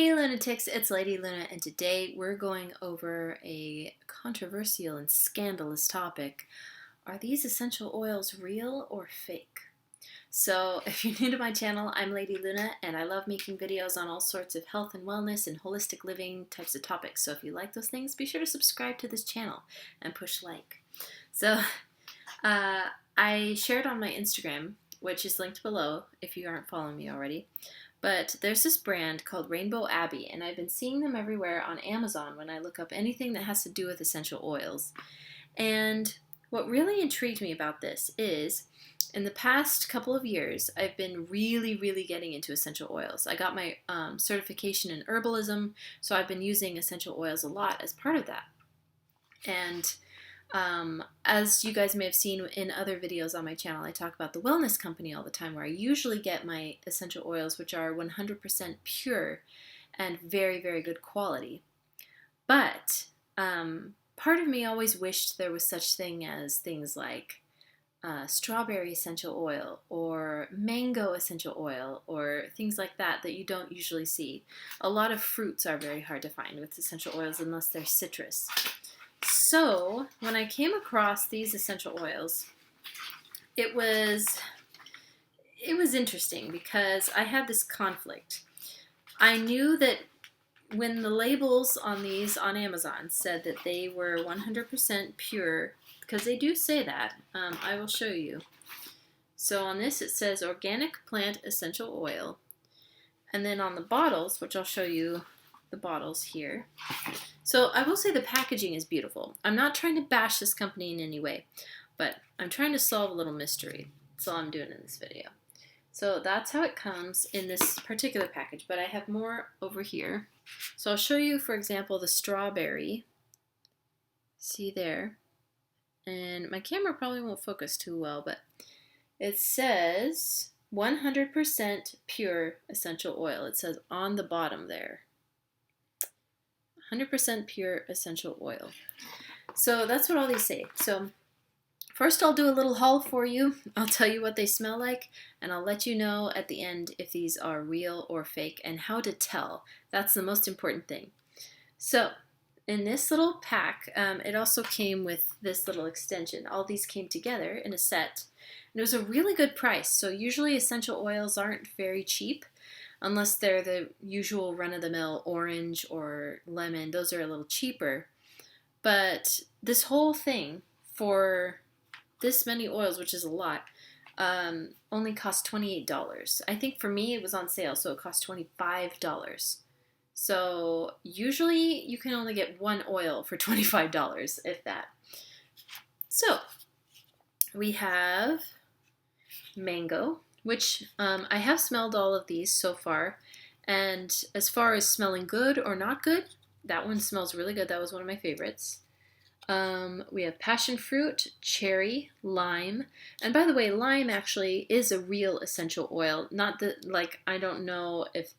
Hey lunatics, it's Lady Luna, and today we're going over a controversial and scandalous topic. Are these essential oils real or fake? So, if you're new to my channel, I'm Lady Luna, and I love making videos on all sorts of health and wellness and holistic living types of topics. So if you like those things, be sure to subscribe to this channel and push like. So, I shared on my Instagram, which is linked below if you aren't following me already. But there's this brand called Rainbow Abbey, and I've been seeing them everywhere on Amazon when I look up anything that has to do with essential oils. And what really intrigued me about this is in the past couple of years, I've been really getting into essential oils. I got my certification in herbalism, so I've been using essential oils a lot as part of that. And as you guys may have seen in other videos on my channel, I talk about the wellness company all the time, where I usually get my essential oils, which are 100% pure and very good quality. But part of me always wished there was such thing as things like strawberry essential oil or mango essential oil or things like that you don't usually see. A lot of fruits are very hard to find with essential oils unless they're citrus. So when I came across these essential oils, it was interesting because I had this conflict. I knew that when the labels on these on Amazon said that they were 100% pure, because they do say that, I will show you. So on this it says organic plant essential oil, and then on the bottles, which I'll show you the bottles here. So I will say the packaging is beautiful. I'm not trying to bash this company in any way, but I'm trying to solve a little mystery. That's all I'm doing in this video. So that's how it comes in this particular package, but I have more over here. So I'll show you, for example, the strawberry. See there? And my camera probably won't focus too well, but it says 100% pure essential oil. It says on the bottom there. 100% pure essential oil. So that's what all these say. So first I'll do a little haul for you. I'll tell you what they smell like, and I'll let you know at the end if these are real or fake and how to tell. That's the most important thing. So in this little pack, it also came with this little extension. All these came together in a set, and it was a really good price. So usually essential oils aren't very cheap, unless they're the usual run-of-the-mill orange or lemon. Those are a little cheaper. But this whole thing for this many oils, which is a lot, only cost $28. I think for me it was on sale, so it cost $25. So usually you can only get one oil for $25, if that. So we have mango, which I have smelled all of these so far, and as far as smelling good or not good, that one smells really good. That was one of my favorites. We have passion fruit, cherry, lime, and by the way, lime actually is a real essential oil. Not that, like, I don't know if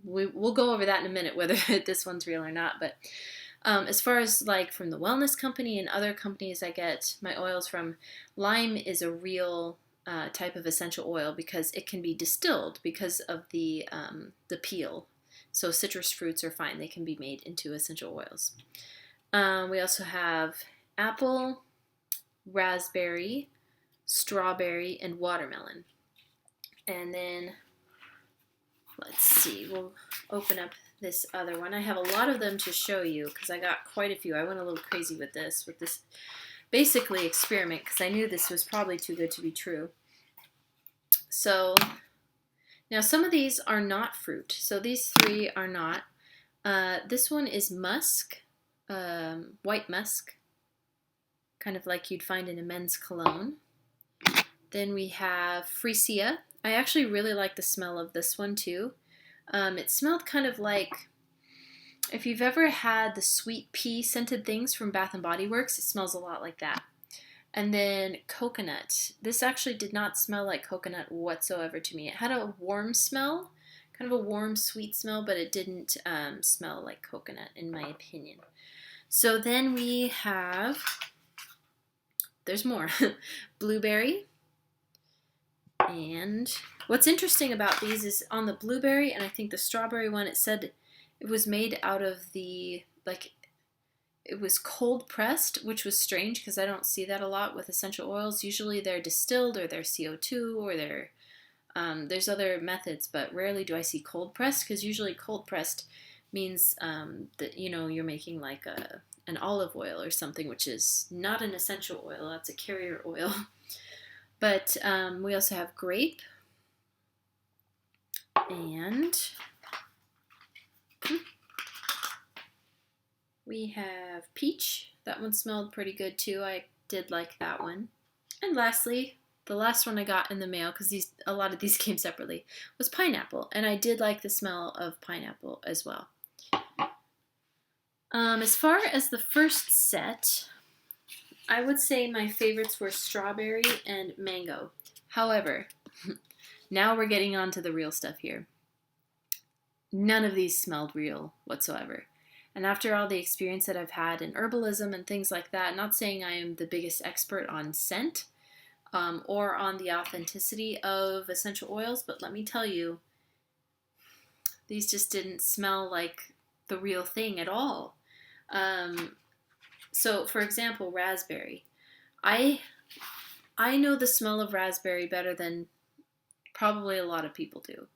we'll go over that in a minute, whether this one's real or not, but as far as like from the wellness company and other companies I get my oils from, lime is a real type of essential oil because it can be distilled because of the peel. So citrus fruits are fine. They can be made into essential oils. We also have apple, raspberry, strawberry, and watermelon. And then, let's see, we'll open up this other one. I have a lot of them to show you because I got quite a few. I went a little crazy with this basically experiment because I knew this was probably too good to be true. So now some of these are not fruit. So these three are not. This one is musk, white musk, kind of like you'd find in a men's cologne. Then we have freesia. I actually really like the smell of this one too. It smelled kind of like, if you've ever had the sweet pea scented things from Bath & Body Works, it smells a lot like that. And then coconut. This actually did not smell like coconut whatsoever to me. It had a warm smell, kind of a warm, sweet smell, but it didn't smell like coconut, in my opinion. So then we have, there's more, blueberry. And what's interesting about these is on the blueberry and I think the strawberry one, it said It was made out of it was cold pressed, which was strange because I don't see that a lot with essential oils. Usually they're distilled or they're CO2 or there's other methods, but rarely do I see cold pressed because usually cold pressed means that you're making like an olive oil or something, which is not an essential oil. That's a carrier oil. But we also have grape and we have peach. That one smelled pretty good too. I did like that one. And lastly, the last one I got in the mail, because a lot of these came separately, was pineapple. And I did like the smell of pineapple as well. As far as the first set, I would say my favorites were strawberry and mango. However, now we're getting on to the real stuff here. None of these smelled real whatsoever. And after all the experience that I've had in herbalism and things like that, not saying I am the biggest expert on scent or on the authenticity of essential oils, but let me tell you, these just didn't smell like the real thing at all. So, for example, raspberry. I know the smell of raspberry better than probably a lot of people do.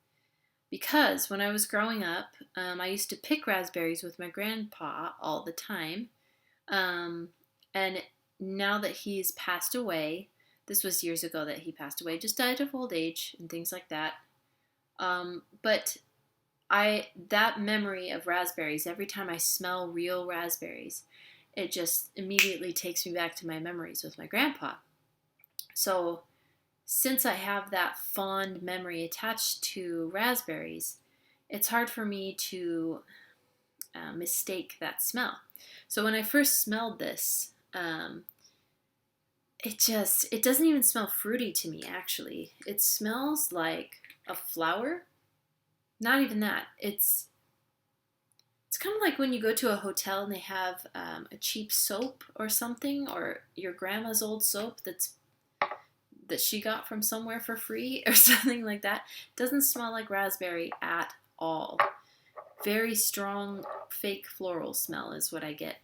Because when I was growing up, I used to pick raspberries with my grandpa all the time. And now that he's passed away, this was years ago that he passed away, just died of old age and things like that. But that memory of raspberries, every time I smell real raspberries, it just immediately takes me back to my memories with my grandpa. So since I have that fond memory attached to raspberries, it's hard for me to mistake that smell. So when I first smelled this, it doesn't even smell fruity to me, actually. It smells like a flower. Not even that. It's kind of like when you go to a hotel and they have a cheap soap or something, or your grandma's old soap that she got from somewhere for free or something like that. Doesn't smell like raspberry at all. Very strong fake floral smell is what I get.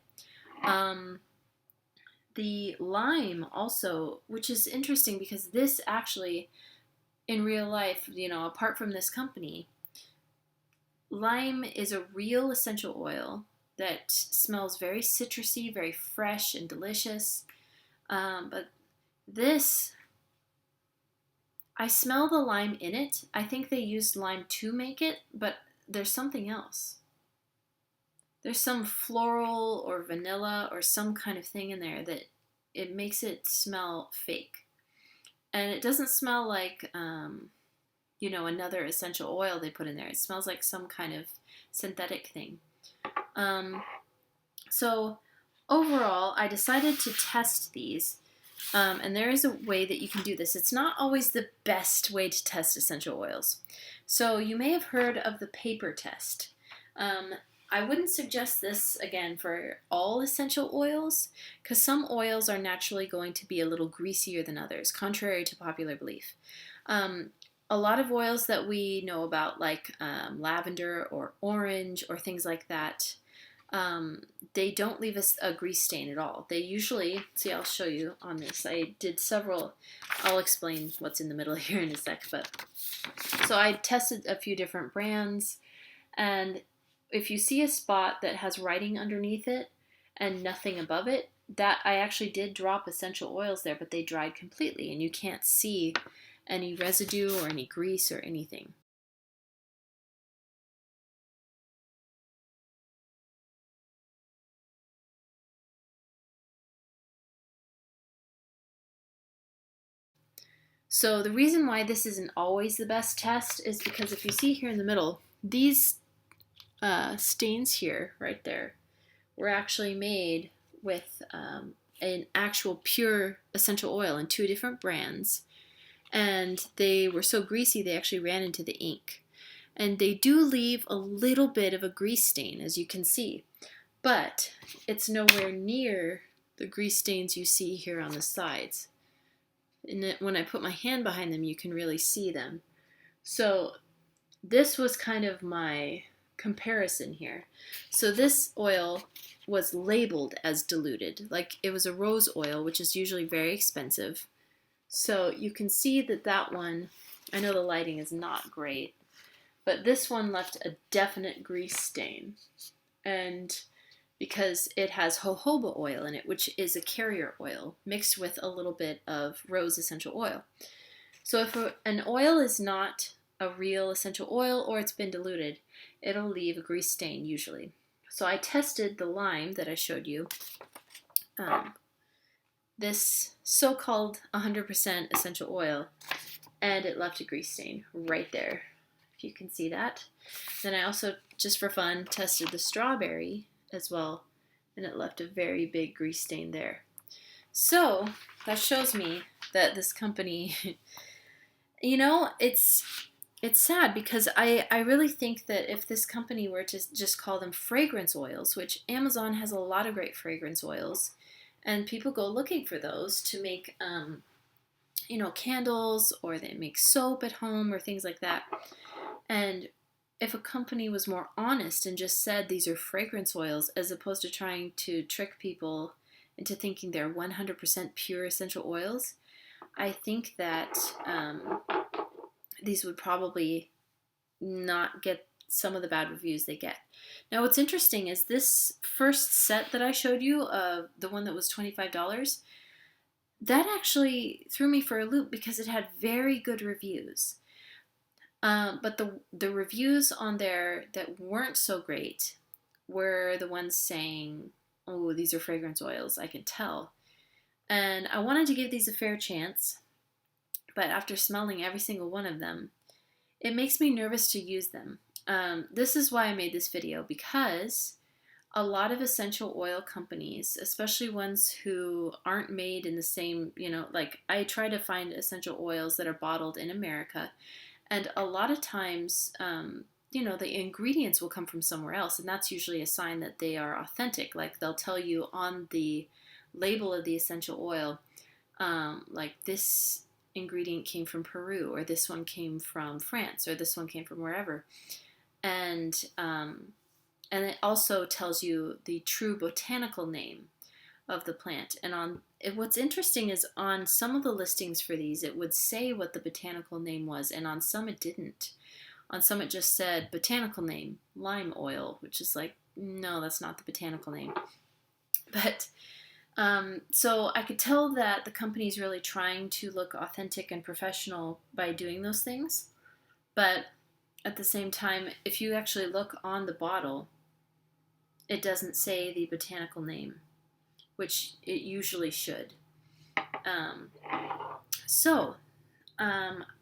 The lime also, which is interesting because this actually, in real life, apart from this company, lime is a real essential oil that smells very citrusy, very fresh and delicious. But this, I smell the lime in it. I think they used lime to make it, but there's something else. There's some floral or vanilla or some kind of thing in there that it makes it smell fake. And it doesn't smell like, another essential oil they put in there. It smells like some kind of synthetic thing. So overall, I decided to test these. And there is a way that you can do this. It's not always the best way to test essential oils. So you may have heard of the paper test. I wouldn't suggest this, again, for all essential oils, because some oils are naturally going to be a little greasier than others, contrary to popular belief. A lot of oils that we know about, like lavender or orange or things like that, they don't leave us a grease stain at all. They usually, see, I'll show you on this. I did several, I'll explain what's in the middle here in a sec, but so I tested a few different brands, and if you see a spot that has writing underneath it and nothing above it, that I actually did drop essential oils there, but they dried completely, and you can't see any residue or any grease or anything. So the reason why this isn't always the best test is because if you see here in the middle, these stains here, right there, were actually made with an actual pure essential oil in two different brands. And they were so greasy they actually ran into the ink. And they do leave a little bit of a grease stain, as you can see. But it's nowhere near the grease stains you see here on the sides. And when I put my hand behind them, you can really see them. So this was kind of my comparison here. So this oil was labeled as diluted, like it was a rose oil, which is usually very expensive. So you can see that that one, I know the lighting is not great, but this one left a definite grease stain. And because it has jojoba oil in it, which is a carrier oil mixed with a little bit of rose essential oil. So if an oil is not a real essential oil or it's been diluted, it'll leave a grease stain usually. So I tested the lime that I showed you. This so-called 100% essential oil, and it left a grease stain right there, if you can see that. Then I also, just for fun, tested the strawberry as well, and it left a very big grease stain there. So that shows me that this company, you know, it's sad because I really think that if this company were to just call them fragrance oils, which Amazon has a lot of great fragrance oils, and people go looking for those to make, you know, candles, or they make soap at home or things like that. And if a company was more honest and just said these are fragrance oils, as opposed to trying to trick people into thinking they're 100% pure essential oils, I think that these would probably not get some of the bad reviews they get. Now what's interesting is this first set that I showed you, the one that was $25, that actually threw me for a loop because it had very good reviews. But the reviews on there that weren't so great were the ones saying, oh, these are fragrance oils, I can tell. And I wanted to give these a fair chance, but after smelling every single one of them, it makes me nervous to use them. This is why I made this video, because a lot of essential oil companies, especially ones who aren't made in the same, you know, like I try to find essential oils that are bottled in America, and a lot of times, you know, the ingredients will come from somewhere else, and that's usually a sign that they are authentic. Like they'll tell you on the label of the essential oil, like this ingredient came from Peru, or this one came from France, or this one came from wherever. And it also tells you the true botanical name of the plant. And what's interesting is on some of the listings for these, it would say what the botanical name was, and on some it didn't. On some it just said botanical name, lime oil, which is like, no, that's not the botanical name. But so I could tell that the company's really trying to look authentic and professional by doing those things. But at the same time, if you actually look on the bottle, it doesn't say the botanical name, which it usually should.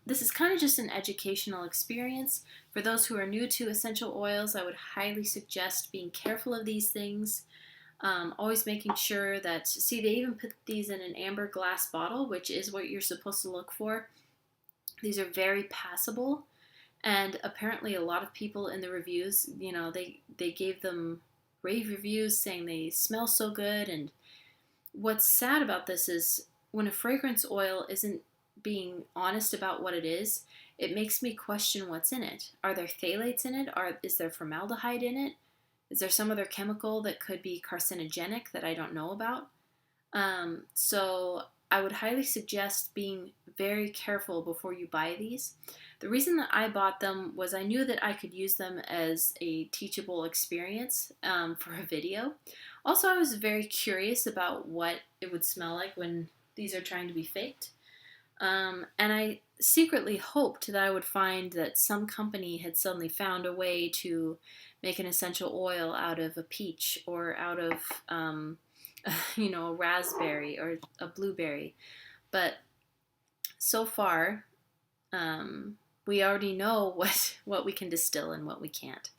This is kind of just an educational experience. For those who are new to essential oils, I would highly suggest being careful of these things. Always making sure that, see, they even put these in an amber glass bottle, which is what you're supposed to look for. These are very passable, and apparently a lot of people in the reviews, you know, they gave them rave reviews saying they smell so good. And what's sad about this is when a fragrance oil isn't being honest about what it is, it makes me question what's in it. Are there phthalates in it? Is there formaldehyde in it? Is there some other chemical that could be carcinogenic that I don't know about? So I would highly suggest being very careful before you buy these. The reason that I bought them was I knew that I could use them as a teachable experience for a video. Also, I was very curious about what it would smell like when these are trying to be faked. And I secretly hoped that I would find that some company had suddenly found a way to make an essential oil out of a peach, or out of, you know, a raspberry or a blueberry. But so far, we already know what we can distill and what we can't.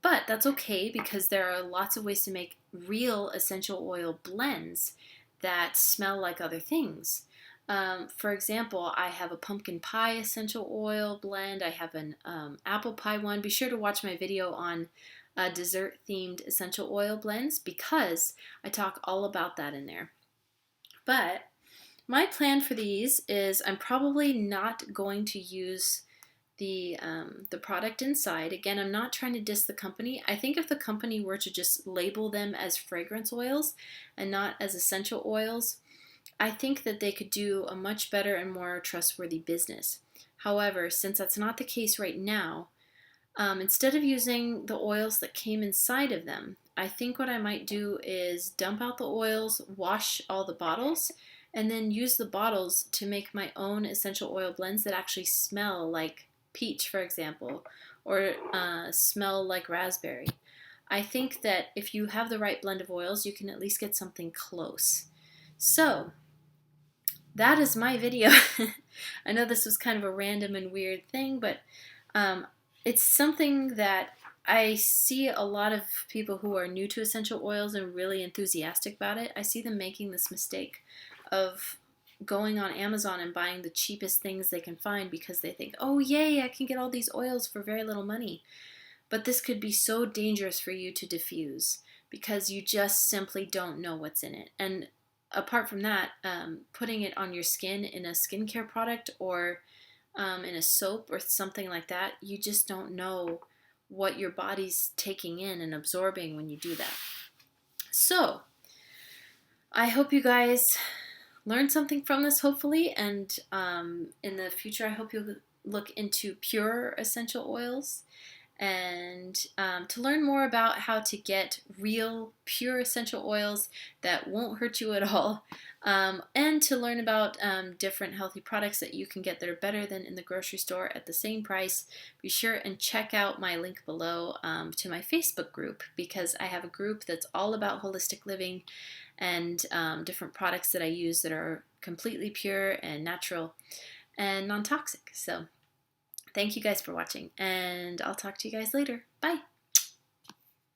But that's okay, because there are lots of ways to make real essential oil blends that smell like other things. For example, I have a pumpkin pie essential oil blend. I have an apple pie one. Be sure to watch my video on dessert-themed essential oil blends, because I talk all about that in there. But my plan for these is I'm probably not going to use the product inside. Again, I'm not trying to diss the company. I think if the company were to just label them as fragrance oils and not as essential oils, I think that they could do a much better and more trustworthy business. However, since that's not the case right now, instead of using the oils that came inside of them, I think what I might do is dump out the oils, wash all the bottles, and then use the bottles to make my own essential oil blends that actually smell like peach, for example, or smell like raspberry. I think that if you have the right blend of oils, you can at least get something close. So, that is my video. I know this was kind of a random and weird thing, but um, it's something that I see a lot of people who are new to essential oils and really enthusiastic about it. I see them making this mistake of going on Amazon and buying the cheapest things they can find because they think, oh, yay, I can get all these oils for very little money. But this could be so dangerous for you to diffuse because you just simply don't know what's in it. And apart from that, putting it on your skin in a skincare product or in a soap or something like that, you just don't know what your body's taking in and absorbing when you do that. So, I hope you guys learned something from this, hopefully, and in the future, I hope you'll look into pure essential oils and to learn more about how to get real, pure essential oils that won't hurt you at all, and to learn about different healthy products that you can get that are better than in the grocery store at the same price. Be sure and check out my link below to my Facebook group, because I have a group that's all about holistic living and different products that I use that are completely pure and natural and non-toxic. So thank you guys for watching, and I'll talk to you guys later. Bye!